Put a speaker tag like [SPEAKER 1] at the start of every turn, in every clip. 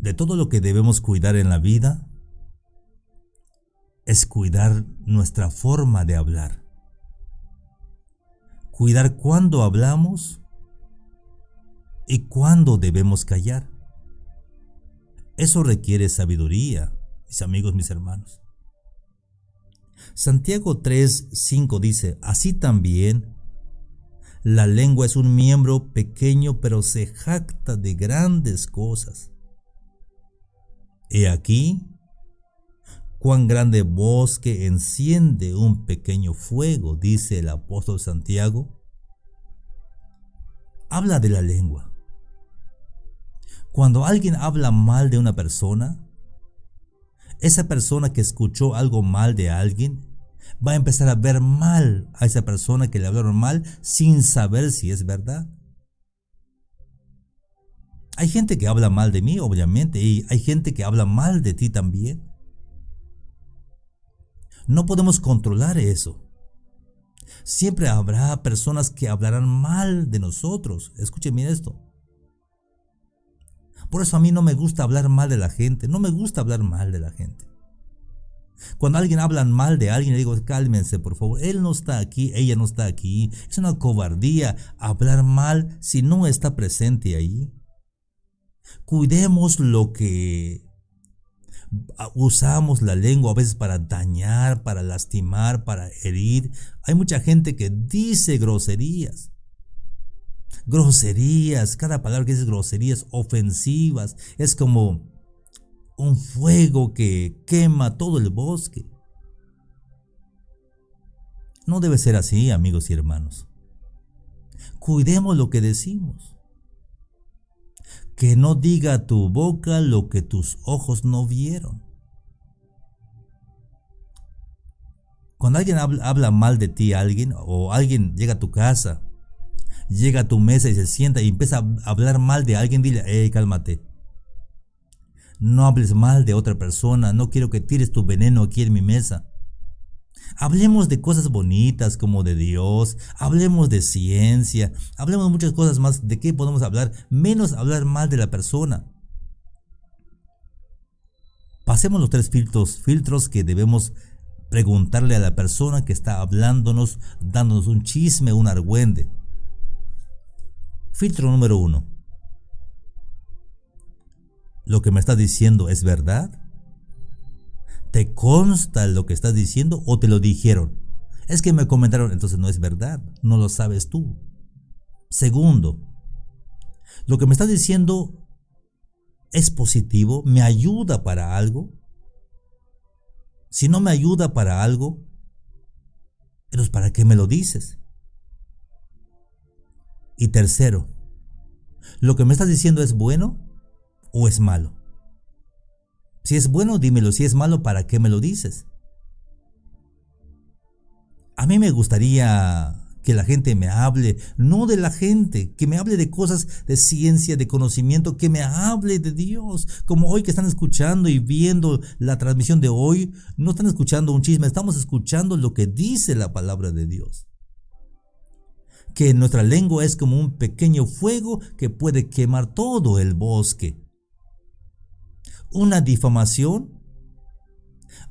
[SPEAKER 1] De todo lo que debemos cuidar en la vida es cuidar nuestra forma de hablar. Cuidar cuándo hablamos y cuándo debemos callar. Eso requiere sabiduría, mis amigos, mis hermanos. Santiago 3:5 dice: así también la lengua es un miembro pequeño, pero se jacta de grandes cosas. He aquí cuán grande bosque enciende un pequeño fuego, dice el apóstol Santiago. Habla de la lengua. Cuando alguien habla mal de una persona, esa persona que escuchó algo mal de alguien va a empezar a ver mal a esa persona que le hablaron mal sin saber si es verdad. Hay gente que habla mal de mí, obviamente, y hay gente que habla mal de ti también. No podemos controlar eso. Siempre habrá personas que hablarán mal de nosotros. Escuchen bien esto. Por eso a mí no me gusta hablar mal de la gente. No me gusta hablar mal de la gente. Cuando alguien habla mal de alguien, le digo: cálmense, por favor. Él no está aquí, ella no está aquí. Es una cobardía hablar mal si no está presente ahí. Cuidemos lo que usamos la lengua a veces para dañar, para lastimar, para herir. Hay mucha gente que dice groserías. Groserías, cada palabra que dice groserías ofensivas es como un fuego que quema todo el bosque. No debe ser así, amigos y hermanos. Cuidemos lo que decimos. Que no diga tu boca lo que tus ojos no vieron. Cuando alguien habla mal de ti, o alguien llega a tu casa, llega a tu mesa y se sienta y empieza a hablar mal de alguien, dile: hey, cálmate. No hables mal de otra persona, no quiero que tires tu veneno aquí en mi mesa. Hablemos de cosas bonitas como de Dios, hablemos de ciencia, hablemos de muchas cosas más. ¿De qué podemos hablar? Menos hablar mal de la persona. Pasemos los 3 filtros que debemos preguntarle a la persona que está hablándonos, dándonos un chisme, un argüende. Filtro número 1. ¿Lo que me estás diciendo es verdad? ¿Te consta lo que estás diciendo o te lo dijeron? Es que me comentaron. Entonces no es verdad, no lo sabes tú. Segundo, ¿lo que me estás diciendo es positivo? ¿Me ayuda para algo? Si no me ayuda para algo, entonces ¿para qué me lo dices? Y tercero, ¿lo que me estás diciendo es bueno o es malo? Si es bueno, dímelo. Si es malo, ¿para qué me lo dices? A mí me gustaría que la gente me hable, no de la gente, que me hable de cosas de ciencia, de conocimiento, que me hable de Dios. Como hoy que están escuchando y viendo la transmisión de hoy, no están escuchando un chisme, estamos escuchando lo que dice la palabra de Dios. Que nuestra lengua es como un pequeño fuego que puede quemar todo el bosque. Una difamación,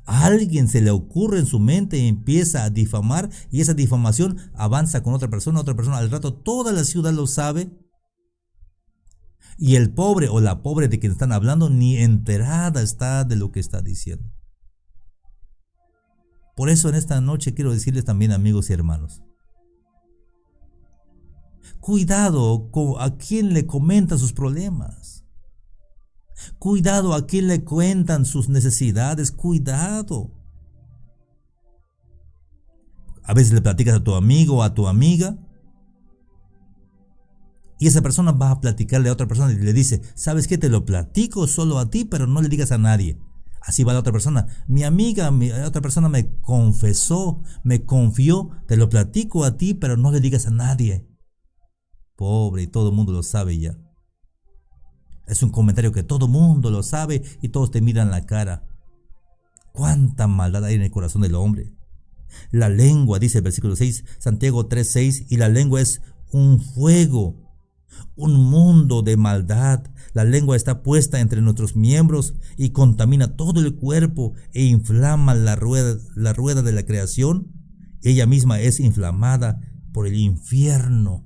[SPEAKER 1] a alguien se le ocurre en su mente y empieza a difamar, y esa difamación avanza con otra persona, al rato toda la ciudad lo sabe, y el pobre o la pobre de quien están hablando ni enterada está de lo que está diciendo. Por eso en esta noche quiero decirles también, amigos y hermanos, cuidado con a quien le comentan sus problemas. Cuidado a quien le cuentan sus necesidades, cuidado. A veces le platicas a tu amigo o a tu amiga y esa persona va a platicarle a otra persona y le dice: ¿sabes qué? Te lo platico solo a ti, pero no le digas a nadie. Así va la otra persona. Mi amiga, otra persona me confesó, me confió, te lo platico a ti, pero no le digas a nadie. Pobre, y todo el mundo lo sabe ya. Es un comentario que todo mundo lo sabe y todos te miran la cara. ¿Cuánta maldad hay en el corazón del hombre? La lengua, dice el versículo 6, Santiago 3:6, y la lengua es un fuego. un mundo de maldad. La lengua está puesta entre nuestros miembros y contamina todo el cuerpo e inflama la rueda de la creación. Ella misma es inflamada por el infierno.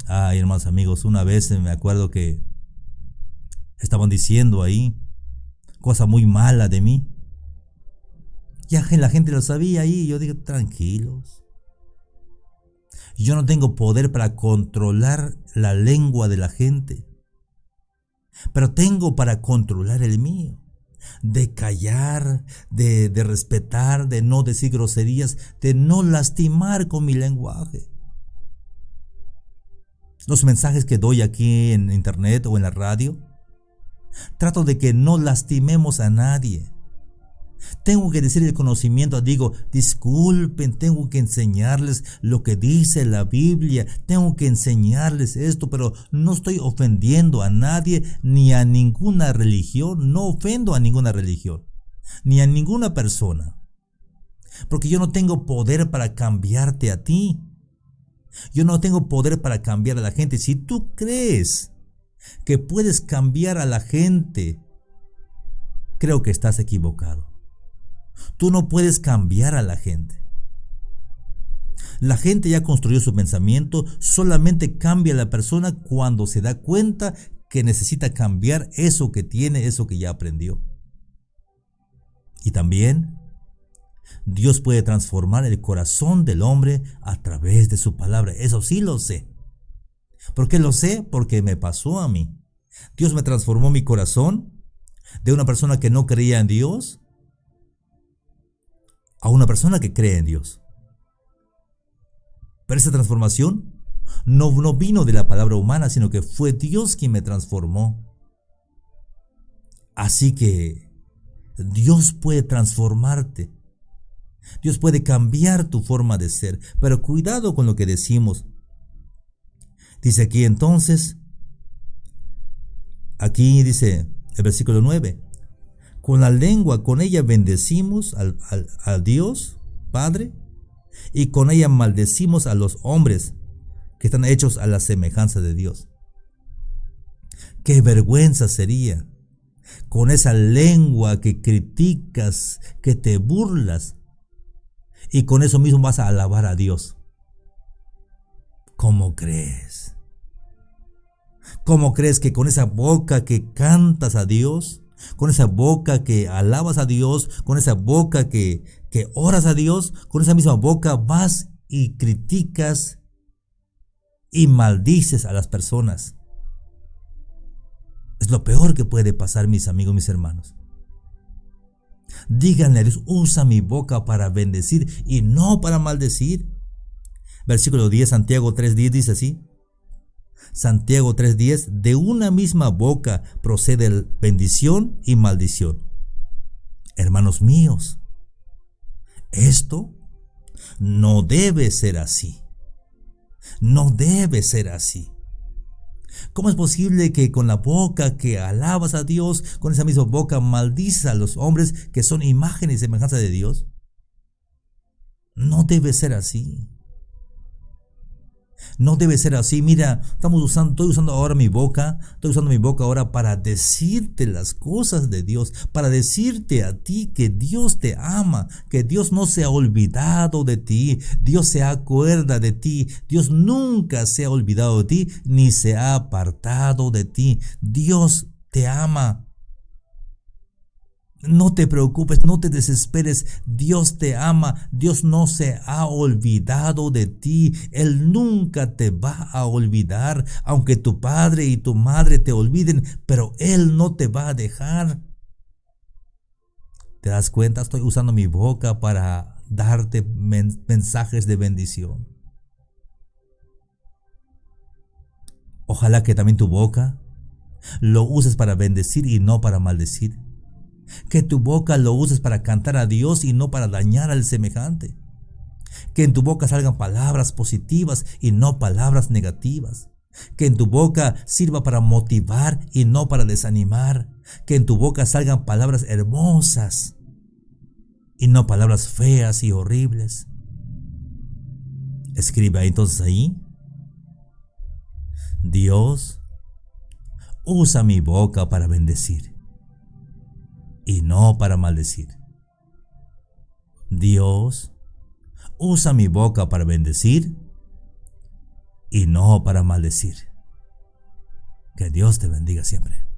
[SPEAKER 1] Ay, hermanos amigos, una vez me acuerdo que estaban diciendo ahí cosa muy mala de mí. Ya la gente lo sabía ahí. Yo digo, tranquilos. Yo no tengo poder para controlar la lengua de la gente, pero tengo para controlar el mío. De callar, de respetar, de no decir groserías, de no lastimar con mi lenguaje. Los mensajes que doy aquí en internet o en la radio, trato de que no lastimemos a nadie. Tengo que decir el conocimiento, digo, disculpen, tengo que enseñarles lo que dice la Biblia, tengo que enseñarles esto, pero no estoy ofendiendo a nadie ni a ninguna religión, no ofendo a ninguna religión, ni a ninguna persona, porque yo no tengo poder para cambiarte a ti, yo no tengo poder para cambiar a la gente. Si tú crees que puedes cambiar a la gente, creo que estás equivocado. Tú no puedes cambiar a la gente. La gente ya construyó su pensamiento, solamente cambia a la persona cuando se da cuenta que necesita cambiar eso que tiene, eso que ya aprendió. Y también Dios puede transformar el corazón del hombre a través de su palabra. Eso sí lo sé. ¿Por qué lo sé? Porque me pasó a mí. Dios me transformó mi corazón de una persona que no creía en Dios a una persona que cree en Dios. Pero esa transformación no vino de la palabra humana, sino que fue Dios quien me transformó. Así que Dios puede transformarte. Dios puede cambiar tu forma de ser. Pero cuidado con lo que decimos. Dice aquí entonces, aquí dice el versículo 9. Con la lengua, con ella bendecimos al Dios Padre, y con ella maldecimos a los hombres que están hechos a la semejanza de Dios. Qué vergüenza sería con esa lengua que criticas, que te burlas, y con eso mismo vas a alabar a Dios. ¿Cómo crees? ¿Cómo crees que con esa boca que cantas a Dios, con esa boca que alabas a Dios, con esa boca que oras a Dios, con esa misma boca vas y criticas y maldices a las personas? Es lo peor que puede pasar, mis amigos, mis hermanos. Díganle a Dios, usa mi boca para bendecir y no para maldecir. Versículo 10, Santiago 3:10 dice así. Santiago 3:10, de una misma boca procede bendición y maldición. Hermanos míos, esto no debe ser así. No debe ser así. ¿Cómo es posible que con la boca que alabas a Dios, con esa misma boca maldices a los hombres que son imagen y semejanza de Dios? No debe ser así. No debe ser así. Mira, estoy usando ahora mi boca. Estoy usando mi boca ahora para decirte las cosas de Dios. Para decirte a ti que Dios te ama. Que Dios no se ha olvidado de ti. Dios se acuerda de ti. Dios nunca se ha olvidado de ti. Ni se ha apartado de ti. Dios te ama. No te preocupes, no te desesperes, Dios te ama, Dios no se ha olvidado de ti, Él nunca te va a olvidar, aunque tu padre y tu madre te olviden, pero Él no te va a dejar. ¿Te das cuenta? Estoy usando mi boca para darte mensajes de bendición. Ojalá que también tu boca lo uses para bendecir y no para maldecir. Que tu boca lo uses para cantar a Dios y no para dañar al semejante. Que en tu boca salgan palabras positivas y no palabras negativas. Que en tu boca sirva para motivar y no para desanimar. Que en tu boca salgan palabras hermosas y no palabras feas y horribles. Escribe entonces ahí. Dios, usa mi boca para bendecir y no para maldecir. Dios, usa mi boca para bendecir y no para maldecir. Que Dios te bendiga siempre.